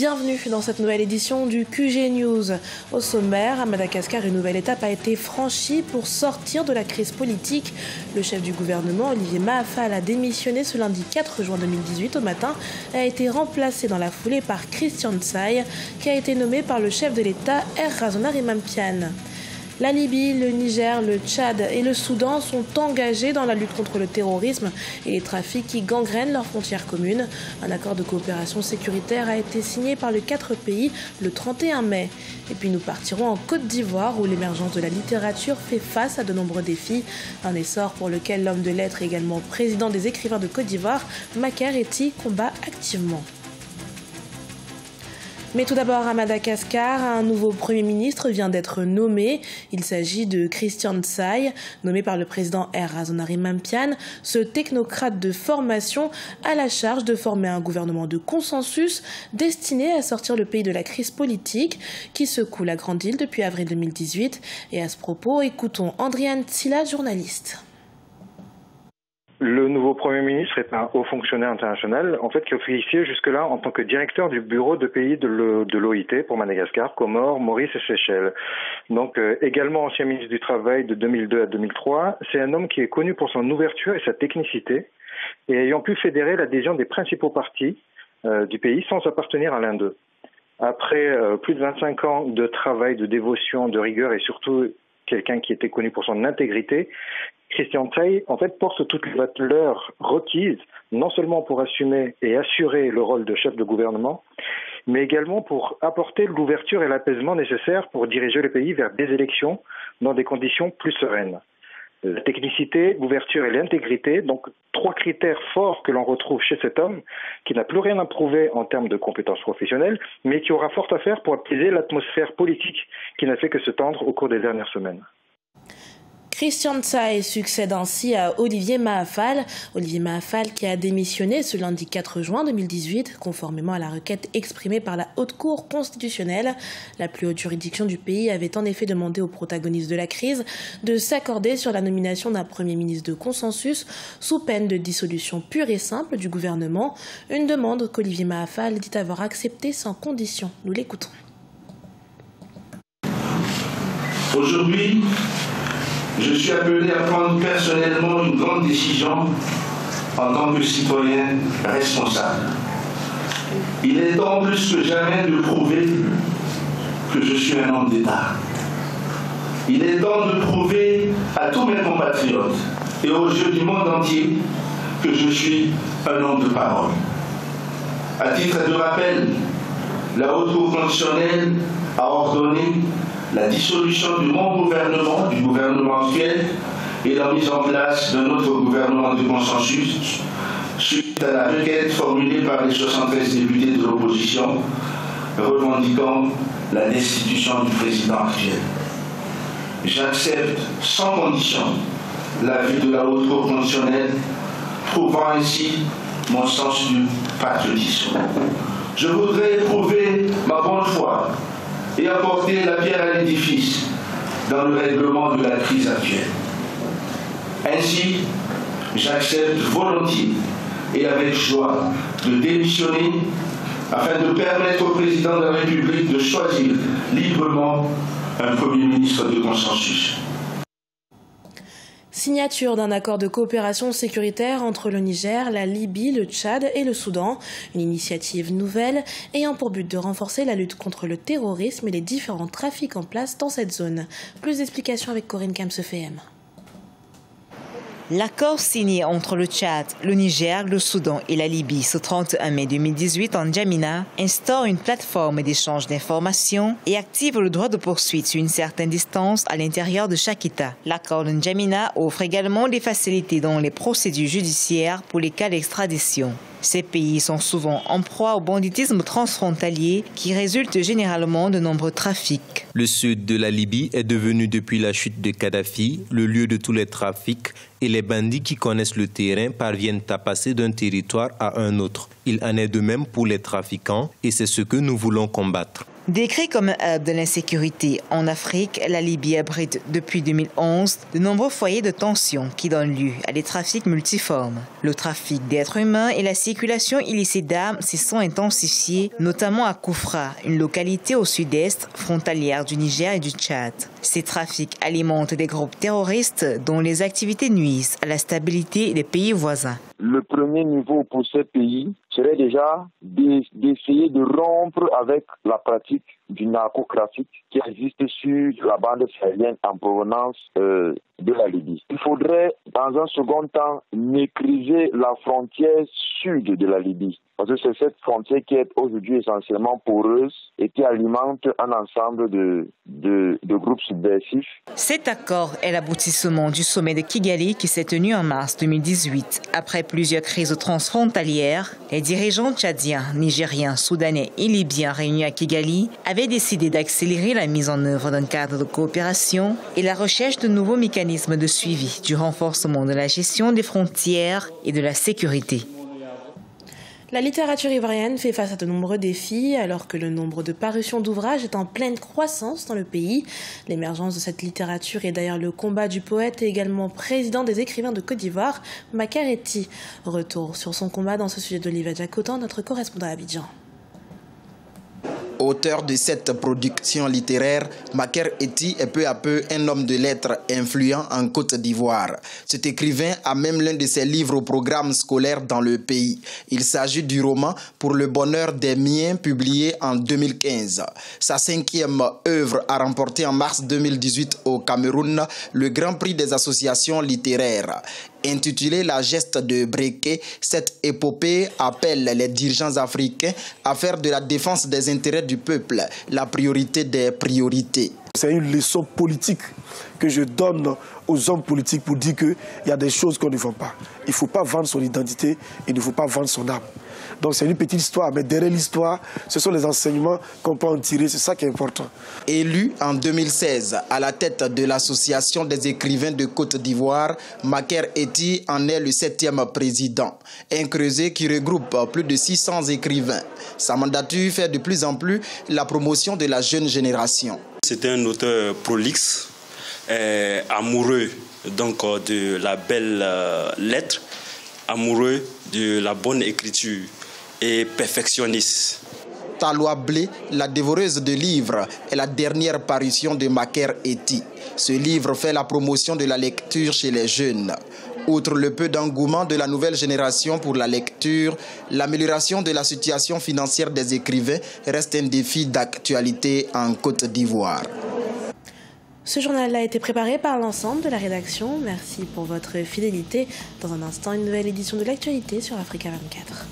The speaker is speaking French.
Bienvenue dans cette nouvelle édition du QG News. Au sommaire, à Madagascar, une nouvelle étape a été franchie pour sortir de la crise politique. Le chef du gouvernement, Olivier Mahafal, a démissionné ce lundi 4 juin 2018 au matin et a été remplacé dans la foulée par Christian Tsaï, qui a été nommé par le chef de l'État, Razonarimapian. La Libye, le Niger, le Tchad et le Soudan sont engagés dans la lutte contre le terrorisme et les trafics qui gangrènent leurs frontières communes. Un accord de coopération sécuritaire a été signé par les 4 pays le 31 mai. Et puis nous partirons en Côte d'Ivoire où l'émergence de la littérature fait face à de nombreux défis. Un essor pour lequel l'homme de lettres et également président des écrivains de Côte d'Ivoire, Maker Eti, combat activement. Mais tout d'abord, à Madagascar, un nouveau Premier ministre vient d'être nommé. Il s'agit de Christian Tsaï, nommé par le président Razonarimapian. Ce technocrate de formation a la charge de former un gouvernement de consensus destiné à sortir le pays de la crise politique qui secoue la Grande Île depuis avril 2018. Et à ce propos, écoutons Andriane Tsila, journaliste. Le nouveau Premier ministre est un haut fonctionnaire international, en fait, qui officiait jusque-là en tant que directeur du bureau de pays de l'OIT pour Madagascar, Comores, Maurice et Seychelles. Donc, également ancien ministre du Travail de 2002 à 2003, c'est un homme qui est connu pour son ouverture et sa technicité, et ayant pu fédérer l'adhésion des principaux partis du pays sans appartenir à l'un d'eux. Après plus de 25 ans de travail, de dévotion, de rigueur et surtout quelqu'un qui était connu pour son intégrité, Christian Tsaï, en fait, porte toutes les valeurs requises, non seulement pour assumer et assurer le rôle de chef de gouvernement, mais également pour apporter l'ouverture et l'apaisement nécessaires pour diriger le pays vers des élections dans des conditions plus sereines. La technicité, l'ouverture et l'intégrité, donc 3 critères forts que l'on retrouve chez cet homme, qui n'a plus rien à prouver en termes de compétences professionnelles, mais qui aura fort à faire pour apaiser l'atmosphère politique qui n'a fait que se tendre au cours des dernières semaines. Christian Tsaï succède ainsi à Olivier Mahafal. Olivier Mahafal qui a démissionné ce lundi 4 juin 2018, conformément à la requête exprimée par la Haute Cour constitutionnelle. La plus haute juridiction du pays avait en effet demandé aux protagonistes de la crise de s'accorder sur la nomination d'un Premier ministre de consensus sous peine de dissolution pure et simple du gouvernement. Une demande qu'Olivier Mahafal dit avoir acceptée sans condition. Nous l'écoutons. Aujourd'hui, je suis appelé à prendre personnellement une grande décision en tant que citoyen responsable. Il est temps plus que jamais de prouver que je suis un homme d'État. Il est temps de prouver à tous mes compatriotes et aux yeux du monde entier que je suis un homme de parole. À titre de rappel, la Haute Cour constitutionnelle a ordonné la dissolution de mon gouvernement, du gouvernement actuel, et la mise en place d'un autre gouvernement de consensus suite à la requête formulée par les 73 députés de l'opposition revendiquant la destitution du président actuel. J'accepte sans condition l'avis de la Haute Cour constitutionnelle, prouvant ainsi mon sens du patriotisme. Je voudrais prouver ma bonne foi et apporter la pierre à l'édifice dans le règlement de la crise actuelle. Ainsi, j'accepte volontiers et avec joie de démissionner afin de permettre au président de la République de choisir librement un Premier ministre de consensus. Signature d'un accord de coopération sécuritaire entre le Niger, la Libye, le Tchad et le Soudan. Une initiative nouvelle ayant pour but de renforcer la lutte contre le terrorisme et les différents trafics en place dans cette zone. Plus d'explications avec Corinne Kamsefem. L'accord signé entre le Tchad, le Niger, le Soudan et la Libye ce 31 mai 2018 en N'Djamena instaure une plateforme d'échange d'informations et active le droit de poursuite sur une certaine distance à l'intérieur de chaque État. L'accord de N'Djamena offre également des facilités dans les procédures judiciaires pour les cas d'extradition. Ces pays sont souvent en proie au banditisme transfrontalier qui résulte généralement de nombreux trafics. Le sud de la Libye est devenu depuis la chute de Kadhafi le lieu de tous les trafics et les bandits qui connaissent le terrain parviennent à passer d'un territoire à un autre. Il en est de même pour les trafiquants et c'est ce que nous voulons combattre. Décrit comme un hub de l'insécurité en Afrique, la Libye abrite depuis 2011 de nombreux foyers de tension qui donnent lieu à des trafics multiformes. Le trafic d'êtres humains et la circulation illicite d'armes s'y sont intensifiés, notamment à Koufra, une localité au sud-est, frontalière du Niger et du Tchad. Ces trafics alimentent des groupes terroristes dont les activités nuisent à la stabilité des pays voisins. Le premier niveau pour ces pays serait déjà d'essayer de rompre avec la pratique du narcotrafic qui existe sur la bande sahélienne en provenance de la Libye. Il faudrait, dans un second temps, maîtriser la frontière sud de la Libye. Parce que c'est cette frontière qui est aujourd'hui essentiellement poreuse et qui alimente un ensemble de groupes subversifs. Cet accord est l'aboutissement du sommet de Kigali qui s'est tenu en mars 2018. Après plusieurs crises transfrontalières, les dirigeants tchadiens, nigériens, soudanais et libyens réunis à Kigali avaient décidé d'accélérer la mise en œuvre d'un cadre de coopération et la recherche de nouveaux mécanismes de suivi du renforcement de la gestion des frontières et de la sécurité. La littérature ivoirienne fait face à de nombreux défis alors que le nombre de parutions d'ouvrages est en pleine croissance dans le pays. L'émergence de cette littérature est d'ailleurs le combat du poète et également président des écrivains de Côte d'Ivoire, Maker Ety. Retour sur son combat dans ce sujet d'Olivier Diacotan, notre correspondant à Abidjan. Auteur de cette production littéraire, Maker Ety est peu à peu un homme de lettres influent en Côte d'Ivoire. Cet écrivain a même l'un de ses livres au programme scolaire dans le pays. Il s'agit du roman Pour le bonheur des miens, publié en 2015. Sa 5e œuvre a remporté en mars 2018 au Cameroun le Grand Prix des associations littéraires. Intitulé La geste de Breké, cette épopée appelle les dirigeants africains à faire de la défense des intérêts du peuple la priorité des priorités. C'est une leçon politique que je donne aux hommes politiques pour dire qu'il y a des choses qu'on ne vend pas. Il ne faut pas vendre son identité, il ne faut pas vendre son âme. Donc c'est une petite histoire, mais derrière l'histoire, ce sont les enseignements qu'on peut en tirer, c'est ça qui est important. Élu en 2016 à la tête de l'Association des écrivains de Côte d'Ivoire, Maker Ety en est le 7e président. Un creuset qui regroupe plus de 600 écrivains. Sa mandature fait de plus en plus la promotion de la jeune génération. C'est un auteur prolixe, amoureux donc, de la belle lettre, amoureux de la bonne écriture et perfectionniste. Taloa Blé, la dévoreuse de livres, est la dernière parution de Maker Ety. Ce livre fait la promotion de la lecture chez les jeunes. Outre le peu d'engouement de la nouvelle génération pour la lecture, l'amélioration de la situation financière des écrivains reste un défi d'actualité en Côte d'Ivoire. Ce journal a été préparé par l'ensemble de la rédaction. Merci pour votre fidélité. Dans un instant, une nouvelle édition de l'actualité sur Africa 24.